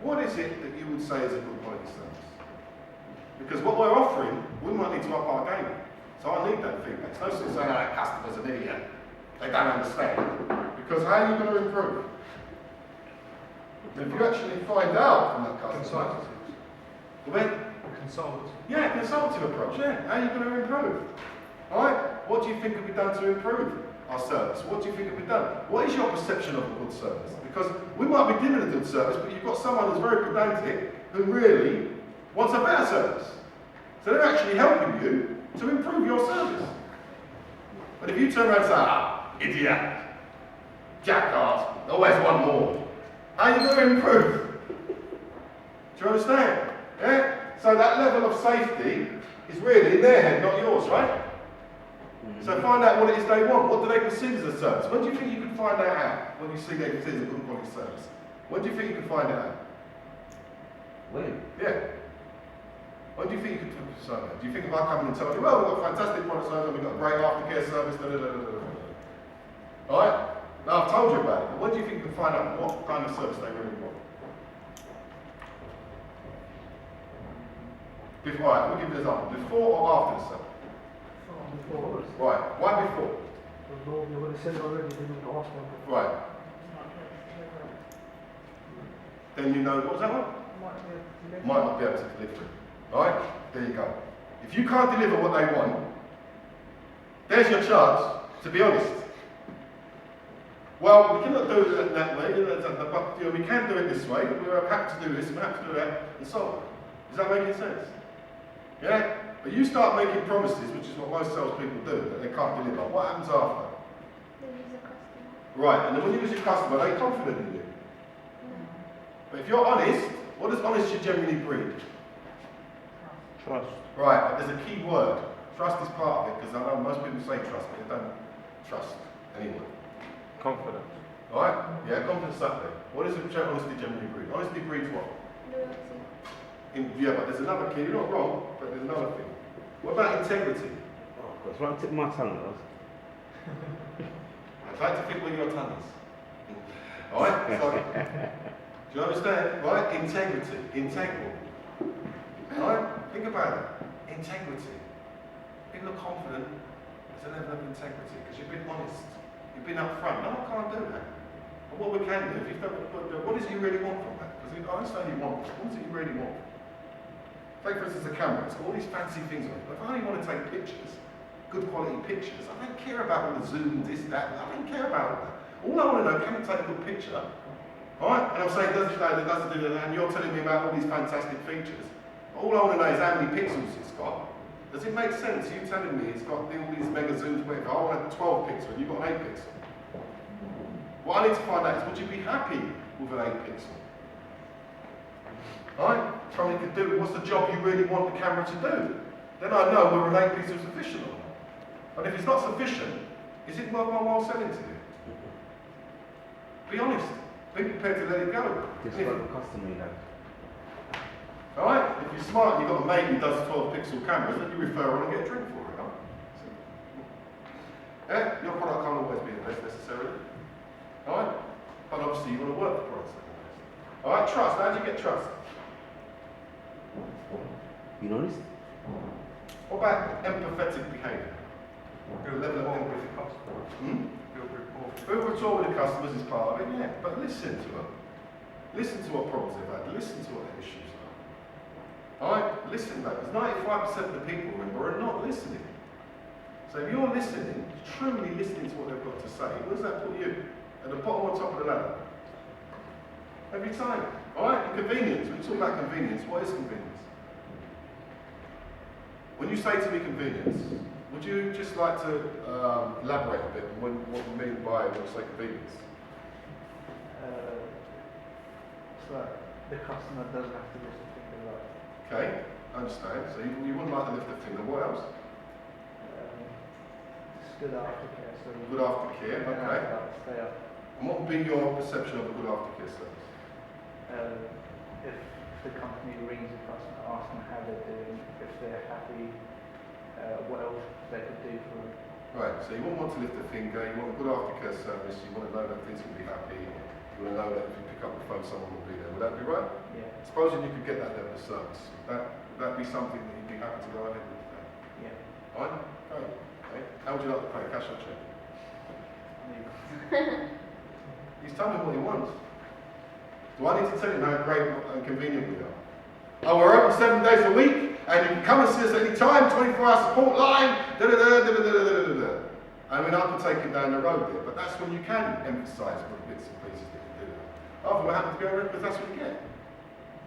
what is it that you would say is a good quality service? Because what we're offering, we might need to up our game. So I need that feedback. It's no sense saying that customer's an idiot. They don't understand. Because how are you going to improve? If you actually find out from that customer. Consultative. Yeah, consultative approach, yeah. How are you going to improve? Alright? What do you think can be done to improve our service? What do you think can be done? What is your perception of a good service? Because we might be giving a good service, but you've got someone who's very pedantic who really wants a better service. So they're actually helping you to improve your service. But if you turn around and say, idiot, jackass, always want more, how are you going to improve? Do you understand? Yeah? So that level of safety is really in their head, not yours, right? So find out what it is they want. What do they perceive as a service? When do you think you can find that out? When you see they perceive as a good quality service? When do you think you can find it out? When? Yeah. When do you think you can decide that? Do you think if I come in and tell you, well, we've got a fantastic product service, we've got a great aftercare service, da da da da da da. Alright? Now I've told you about it, but when do you think you can find out what kind of service they really want? Before, alright, let me give you an example. Before or after the sale? Before. Right. Why before? No, you're going to sell already, then you're going to ask one. Right. Then you know, what was that one? Might not be able to deliver it. Alright? There you go. If you can't deliver what they want, there's your chance to be honest. Well, we cannot do it that way, but we can do it this way, we're happy to do this, we're happy to do that, and so on. Does that make any sense? Yeah? But you start making promises, which is what most salespeople do, that they can't deliver. What happens after? They lose a customer. Right, and then when you lose your customer, are they confident in you? No. But if you're honest, what does honesty generally breed? Trust. Right, but there's a key word. Trust is part of it, because I know most people say trust, but they don't trust anyone. Confidence. Alright? Yeah, confidence up there. What does honesty generally breed? Honesty breeds what? Loyalty. Yeah, but there's another key. You're not wrong, but there's another thing. What about integrity? Oh, that's right, tip my tongue, does. I'd like to think where your tongue is. Alright? So, do you understand? Right? Integrity. Integral. Alright? Think about it. Integrity. People are confident. There's a level of integrity because you've been honest. You've been upfront. No, I can't do that. But what we can do, if you've done, what is it you really want from that? Because I understand you want. What is it you really want? Take for instance a camera. It's got all these fancy things on it. But if I only want to take pictures, good quality pictures, I don't care about all the zoom, this, that. I don't care about all that. All I want to know, can you take a good picture? Alright? And I'm saying, does it do that? And you're telling me about all these fantastic features. All I want to know is how many pixels it's got. Does it make sense? You telling me it's got all these mega zooms, whatever. I want a 12 pixel and you've got an 8 pixel. What I need to find out is, would you be happy with an 8 pixel? Alright? Tell me you could do, what's the job you really want the camera to do? Then I know whether an 8 pixel is sufficient or not. And if it's not sufficient, is it worth my while selling to you? Be honest. Be prepared to let it go. Just like the customer, you know. Alright? If you're smart and you've got a mate who does 12 pixel cameras, then you refer on and get a drink for it, right? Yeah? Your product can't always be the best necessarily. Alright? But obviously you want to work the products that are the best. Alright, trust. How do you get trust? Being honest? What about empathetic behaviour? Build Level of rapport empathy. with the customer. Build rapport. Build rapport with the customers is part of it, yeah. But listen to them. Listen to what problems they've had. Listen to what their issues are. Alright? Listen to that. Because 95% of the people, remember, are not listening. So if you're listening, truly listening to what they've got to say, where does that put you? At the bottom or top of the ladder? Every time. Alright? And convenience. When you talk about convenience, what is convenience? When you say to me convenience, would you just like to elaborate a bit on what you mean by when you say convenience? So the customer doesn't have to listen to the right. Okay, I understand. So you wouldn't like to lift the finger. What else? It's good aftercare. So you Good aftercare, don't okay. have to stay up. And what would be your perception of a good aftercare service? If the company rings the customer, asks them how they're doing, if they're happy, what else they could do for them. Right, so you wouldn't want to lift the finger, you want a good aftercare service, you want to know that things will be happy, you want to know that if you pick pick up the phone, someone will be there. Would that be right? Yeah. Supposing you could get that level of service, would that be something that you'd be happy to go ahead with? Yeah. Right? Great. Okay. How would you like to pay? Cash or check? He's telling me what he wants. Do I need to tell him how great and convenient we are? Oh, we're open 7 days a week, and you can come and see us at any time, 24-hour support line, da-da-da-da-da-da-da-da-da. I mean, I could take it down the road there, but that's when you can emphasise what bits and pieces that you do. Oh, we're happy to go around because that's what you get.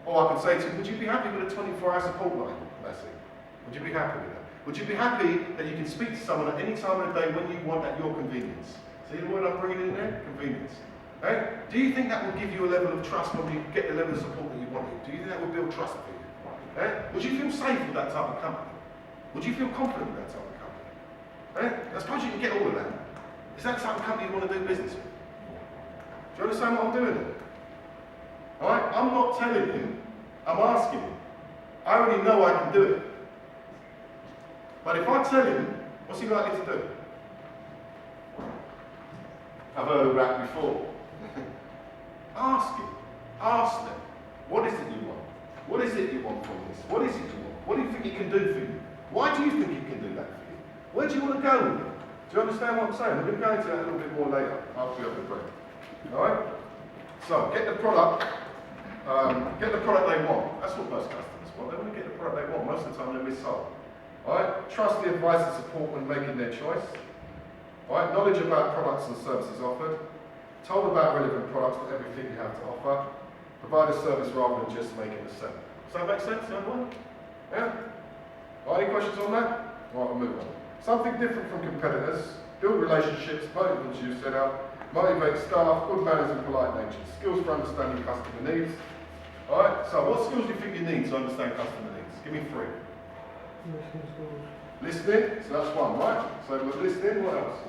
Or I could say to you, would you be happy with a 24-hour support line, Lassie? Would you be happy with that? Would you be happy that you can speak to someone at any time of the day when you want at your convenience? See the word I'm bringing in there? Convenience. Okay? Do you think that will give you a level of trust when you get the level of support that you wanted? Do you think that will build trust for you? Okay? Would you feel safe with that type of company? Would you feel confident with that type of company? Okay? I suppose you can get all of that. Is that the type of company you want to do business with? Do you understand what I'm doing there? Alright? I'm not telling you, I'm asking you. I already know I can do it. But if I tell him, what's he likely to do? I've heard of that before. Ask him. Ask them. What is it you want? What is it you want from this? What is it you want? What do you think it can do for you? Why do you think it can do that for you? Where do you want to go with it? Do you understand what I'm saying? We're going to go into that a little bit more later after we have the break. Alright? So, get the product they want. That's what most customers want. They want to get the product they want. Most of the time they're missold. Alright? Trust the advice and support when making their choice. Alright? Knowledge about products and services offered. Told about relevant products and everything you have to offer. Provide a service rather than just making a sale. Does that make sense, everyone? Yeah? Any questions on that? Right, we'll move on. Something different from competitors. Build relationships, motivate as you set out. Motivate staff, good manners and polite nature. Skills for understanding customer needs. Alright, so what skills do you think you need to understand customer needs? Give me 3. Listening, so that's 1, right? So we're listening, what else?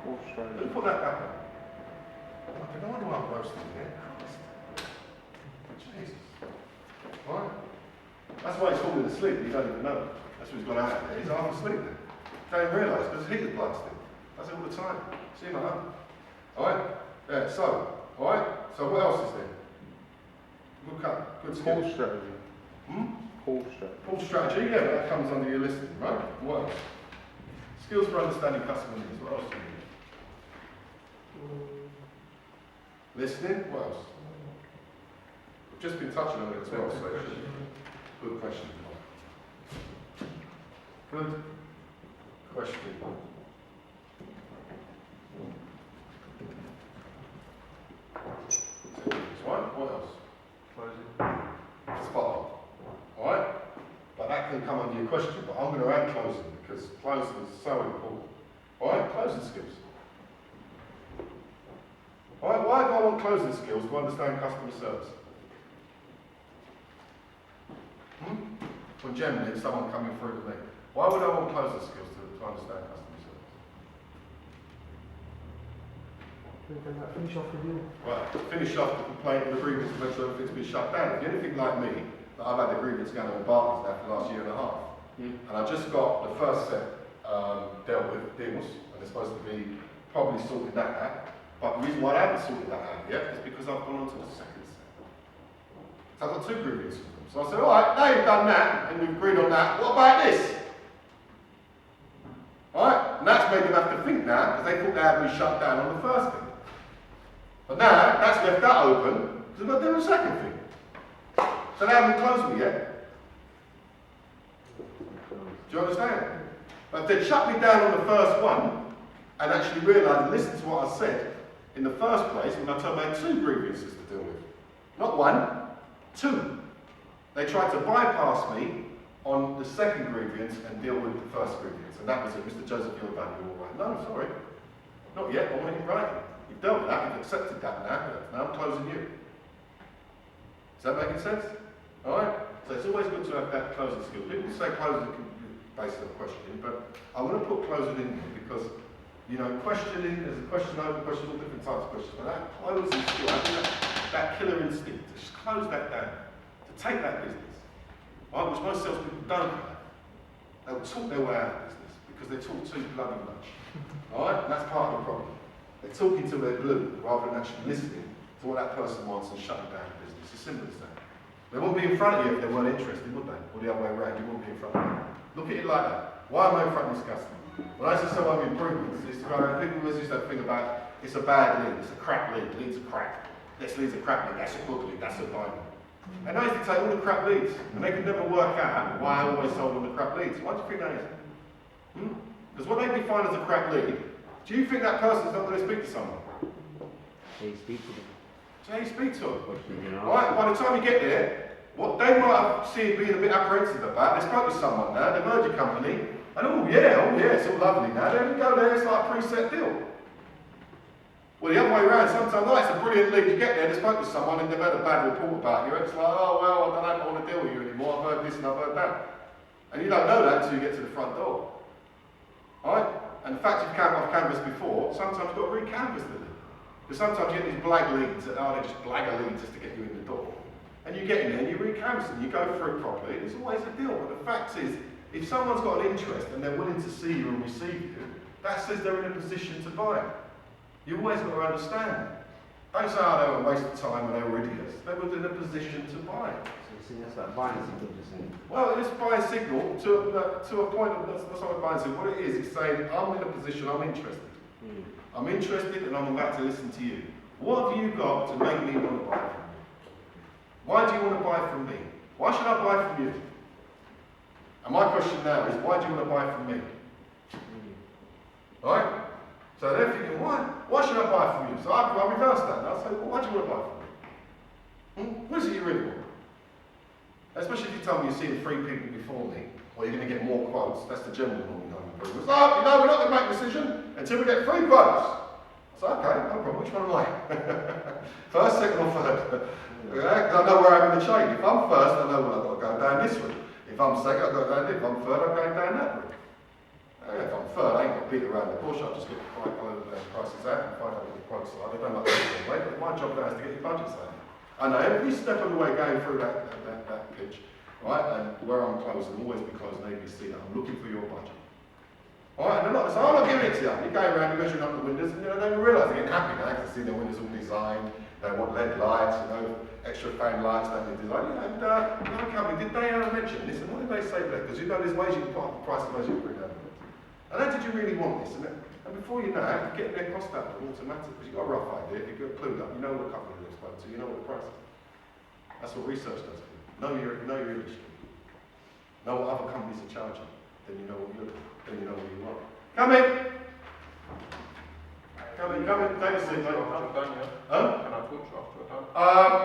Call strategy. Let's put that back up. I don't know why I'm roasting here. Jesus. Right? That's why he's falling asleep, you don't even know. That's why he's gone out there. He's half asleep then. Don't even realise, because his heater's blasted. That's it all the time. See him at home. Alright? Yeah, so, alright? So what else is there? Good cut. Good skill. Call strategy. Call strategy. Call strategy, yeah, but that comes under your listening, right? What else? Skills for understanding customer needs. What else do you need? Listening, what else? We've just been touching on it as well, so good question. Good question. Right, what else? Closing. Spot on. Alright? But that can come under your question, but I'm going to add closing because closing is so important. Alright, closing skills. Alright, why do I want closing skills to understand customer service? When generally it's someone coming through to me. Why would I want closing skills to understand customer service? Finish off the deal. Right, finish off the complaint and the grievance to make sure everything's been shut down. If you're anything like me, that I've had a grievance going on Barclays now for the last year and a half. And I just got the first set dealt with deals, and they're supposed to be probably sorting that out. But the reason why I haven't sorted that out yet is because I've gone on to the second set. So I've got 2 grievances with them. So I said, alright, now you've done that, and we've agreed on that, what about this? Alright, and that's made them have to think now, because they thought they had me shut down on the first thing. But now, that's left that open, because they've got to do the second thing. So they haven't closed me yet. Do you understand? But if they'd shut me down on the first one, and actually realised and listened to what I said, in the first place, when I told them I had 2 grievances to deal with. Not 1, 2. They tried to bypass me on the second grievance and deal with the first grievance. And that was it, Mr. Joseph, you're done, you're all right. No, sorry. Not yet, I want it in writing. You've dealt with that, you've accepted that now I'm closing you. Is that making sense? Alright? So it's always good to have that closing skill. People say closing can be based on questioning, but I want to put closing in here because, you know, questioning, there's a question over question, all different types of questions, but that closing skill, that killer instinct, to just close that down, to take that business, right, which most salespeople don't have. They'll talk their way out of business because they talk too bloody much. Alright? And that's part of the problem. They're talking till they're blue rather than actually listening to to what that person wants and shutting down the business. As simple as that. They wouldn't be in front of you if they weren't interested, would they? Or the other way around, you wouldn't be in front of them. Look at it like that. Why am I in front of this customer? When I say someone with improvements, it's people always use that thing about it's a bad lead, it's a crap lead, lead's a crap. This lead's a crap lead, that's a good lead, that's a bad lead. And I used to take all the crap leads, and they could never work out why I always sold all the crap leads. Why do you think that is? Because what they define as a crap lead, do you think that person's not going to speak to someone? Hey, speak to them. So you speak to them. You know? Right, by the time you get there, what they might have seen being a bit apprehensive about, they spoke to someone now, they merged a company, and oh yeah, it's all lovely now. There we go there, it's like a preset deal. Well, the other way around, sometimes, it's a brilliant lead. You get there, they spoke to someone and they've had a bad report about you. It's like, oh, well, I don't want to deal with you anymore. I've heard this and I've heard that. And you don't know that until you get to the front door. Alright? And the fact you've canvassed before, sometimes you've got to re-canvass the lead. Because sometimes you get these blag leads that are just blag a lead just to get you in the door. And you get in there and you re-canvass and you go through it properly. It's always a deal. But the fact is, if someone's got an interest and they're willing to see you and receive you, that says they're in a position to buy it. You've always got to understand. Don't say, oh, they were a waste of time and they were idiots. They were in a position to buy it. So you see, that's like buying signal, just saying. Well, it's buying signal to a point of, that's not buying signal. What it is, it's saying, I'm in a position, I'm interested. I'm interested and I'm about to listen to you. What have you got to make me want to buy from you? Why do you want to buy from me? Why should I buy from you? And my question now is, why do you want to buy from me? Right? So they're thinking, why should I buy from you? So I'll reverse that and I'll say, well, why do you want to buy from me? What is it you really want? Especially if you tell me you've seen 3 people before me, or you're going to get more quotes. That's the general norm in home improvements. Oh, we're not going to make a decision until we get 3 quotes. I said, okay, no problem. Which one am I? First, second, or third? Yeah, 'cause I know where I'm in the chain. If I'm first, I know I've got to go down this route. If I'm second, I've got to go down this. If I'm third, I'm going down that route. If I'm third, I ain't got to beat around the bush. I'll just get the prices out and find out what the quotes are. They don't like that anyway, but my job now is to get your budgets out. I know every step of the way going through that pitch, right, and where I'm closing, always be closing ABC, that I'm looking for your budget. Alright, and they're not, so I'm not giving it to you. You're going around and measuring up the windows, and they don't realise they're getting happy now because they see their windows all designed, they want LED lights, extra fan lights, that they design. And another company, did they mention this? And what did they say there? Because there's ways you can put up the price of ways you can bring down the windows. And how did you really want this? And before you know it, you're getting their cost out automatic, because you've got a rough idea, if you're clued up, you know what company they've spoken to, you know what the price is. That's what research does for you. Know your industry. Know what other companies are charging. Then you know what you're doing. Then you know what you want. Come in! Take a seat, mate. Huh? Can I talk to you after we're done?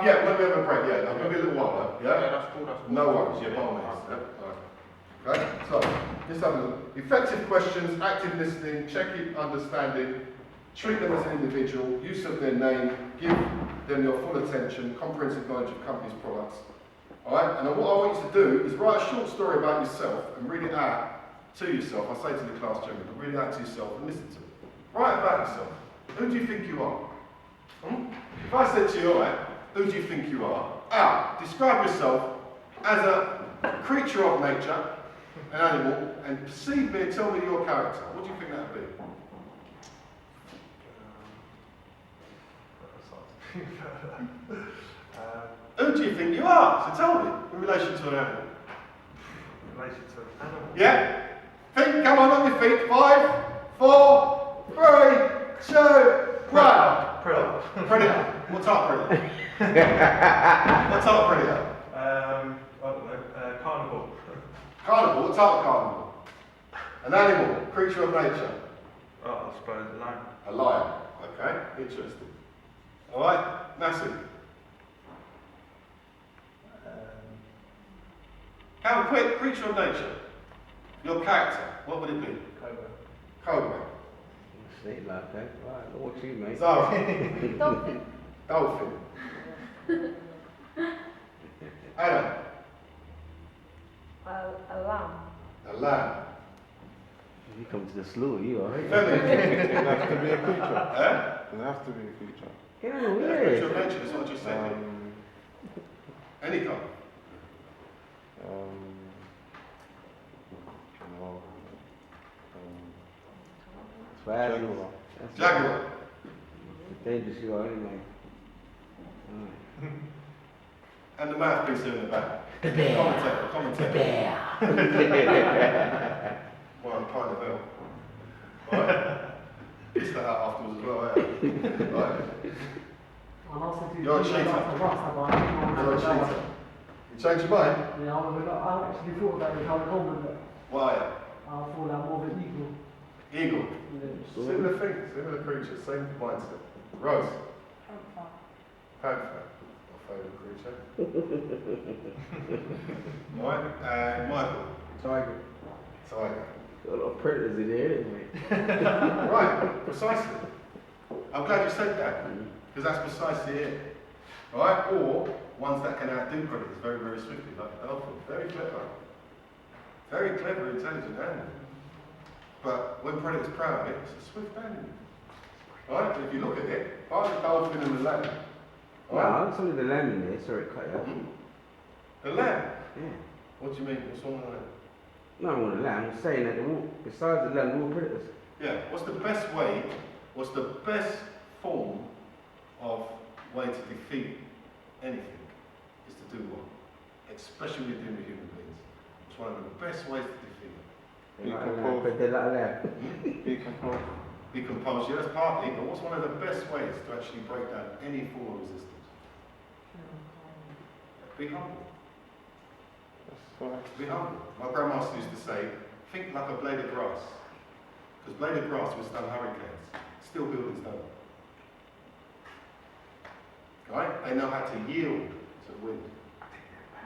Yeah, when we have a break, yeah. I'll give you a little while, yeah? Yeah, that's cool. No worries, yeah, by all means. Yeah. Okay, so, let's have a look. Effective questions, active listening, checking, understanding, treat them as an individual, use of their name, give them your full attention, comprehensive knowledge of company's products. Alright, and then what I want you to do is write a short story about yourself and read it out to yourself. I say to the class generally, but read it out to yourself and listen to it. Write about yourself. Who do you think you are? If I said to you, alright, who do you think you are? Describe yourself as a creature of nature, an animal, and perceive me and tell me your character. What do you think that would be? Who do you think you are? So tell me, in relation to an animal. In relation to an animal? Yeah? Think, come on your feet. 5, 4, 3, 2, 1. Predator. Predator. What type of predator? What type of predator? I don't know. Carnivore. Carnivore. What type of carnivore? An animal. Creature of nature. Oh, I suppose a lion. A lion. Okay, interesting. Alright, Nassim. How quick, creature of nature. Your character, what would it be? Cobra. Snake like that. Right, what you, mate? Zara. Dolphin. Dolphin. Adam. A lamb. A lamb. You come to the slough, you alright? Femi. It has to be a creature. Eh? It has to be a creature. Yeah, Creature of yeah. nature, that's what I just said. Any kind. No. Jaguar. Jaguar. Jaguar. Dangerous you are anyway. And the mouthpiece in the back. The bear. Commentator. The bear. Well, I'm kind of ill. Right? Kiss that out afterwards as well, yeah. Right? You're a cheater. You're a cheater. You changed your mind? Yeah, I actually thought about it coming home and What are you? I thought I'm more of an eagle. Eagle. Yeah. Similar thing, similar creature, same mindset. Rose. Panther. My favourite creature. Right, and Michael. Tiger. Tiger. Got a lot of predators in here, isn't it? Right, precisely. I'm glad you said that, because that's precisely it. Right, or ones that can outdo predators very, very swiftly, like an elephant. Very clever. Very clever, intelligent animal. But when predators prowl it, it's a swift animal. Right, if you look at it, part of the dolphin and the lamb. Well, it's only the lamb in there, sorry, cut you out. The lamb? Yeah. What do you mean? What's wrong with that? No, I want the lamb. I'm saying that they're all, besides the lamb, they're all predators. Yeah, what's the best form of way to defeat anything is to do what? Especially with human beings. It's one of the best ways to defeat it. Be Like a lamb, composed. but they're like a lamb. Be composed. Be composed, yeah, that's partly, but what's one of the best ways to actually break down any form of resistance? Be humble. That's right. Be humble. My grandmaster used to say, think like a blade of grass. Because blade of grass withstand hurricanes. Still buildings don't. Right? They know how to yield to the wind.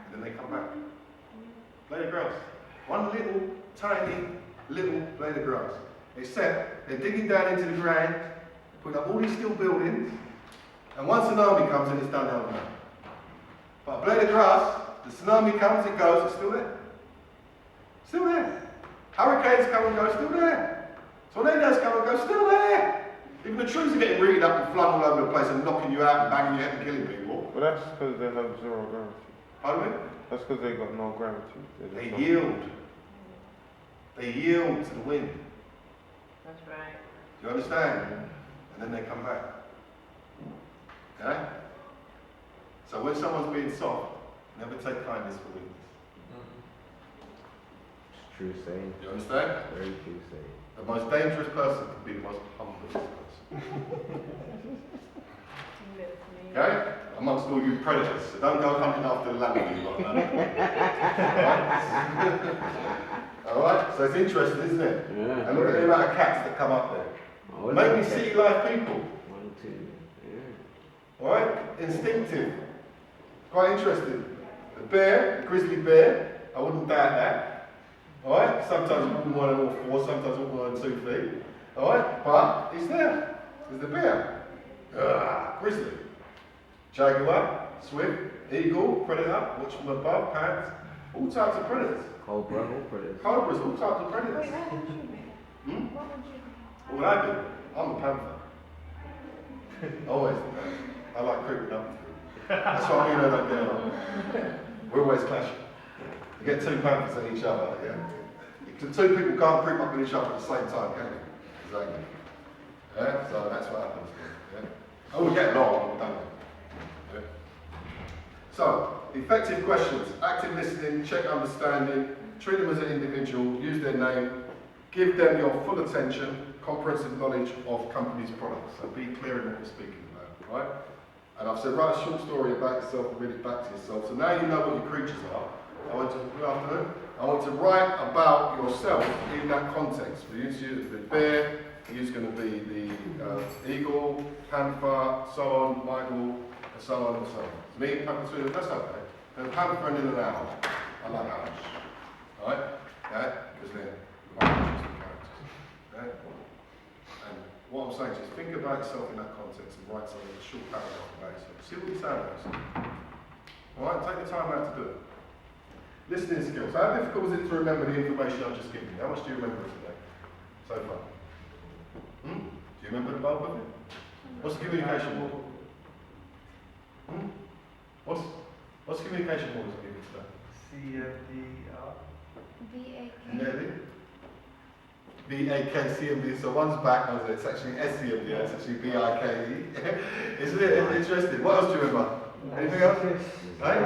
And then they come back. Blade of grass. One little, tiny, little blade of grass. Except they're digging down into the ground, putting up all these steel buildings, and once an army comes in, it's done overnight. But a blade of grass, the tsunami comes, it goes, it's still there. Still there. Hurricanes come and go, still there. Tornadoes come and go, still there. Even the trees are getting rooted up and flung all over the place and knocking you out and banging your head and killing people. But that's because they have zero gravity. Pardon me? That's because they got no gravity. They yield. They yield to the wind. That's right. Do you understand? And then they come back. Okay? So when someone's being soft, never take kindness for weakness. It's true saying. Do you understand? Very true saying. The most dangerous person can be the most humblest person. Okay? Amongst all you predators. So don't go hunting after the lamb you lot, no. Alright? So it's interesting, isn't it? Yeah. And look at the amount of cats that come up there. Oh, Mainly city life people. 1, 2, yeah. Alright? Instinctive. Quite interesting. The bear, the grizzly bear, I wouldn't doubt that. Alright? Sometimes walking one on all fours, sometimes walking on 2 feet. Alright? But he's there. There's the bear. Grizzly. Jaguar, swift, eagle, predator, watch from above, pants, all types of predators. Cobra, all predators. Cobras, all types of predators. Wait, what would you be? Hmm? What would you be? What would I do? I'm a panther. Always the panther. I like creeping up. That's what I mean, I don't get on. We're always clashing. You get 2 panthers at each other, yeah. 2 people can't creep up with each other at the same time, can they? Exactly. Yeah, so that's what happens. Yeah. Oh, we get along, don't we? Yeah. So, effective questions, active listening, check understanding, treat them as an individual, use their name, give them your full attention, comprehensive knowledge of companies' products. So be clear in what you're speaking about, right? And I've said, write a short story about yourself and read it back to yourself. So now you know what your creatures are. Good afternoon. I want to write about yourself in that context. For you to use the bear, you're going to be the eagle, panther, so on, Michael, and so on and so on. Me, panther, that's okay. And panther and then an owl. I like owls. Alright? Yeah? Because they're quite interesting characters. Okay? And what I'm saying is think about yourself in that context and write something, a short paragraph about yourself. See what you sound like. Alright? Take the time out to do it. Listening skills. How difficult was it to remember the information I've just given you? How much do you remember today so far? Do you remember the bulk of it? What's communication model? What's communication model given today? CFDR. VAK. Nearly. V B-A-K-C-M-B. So one's back, and it's actually S-C-M-B, it's actually B-I-K-E. Isn't it interesting? What else do you remember? Anything else? Yes. Right?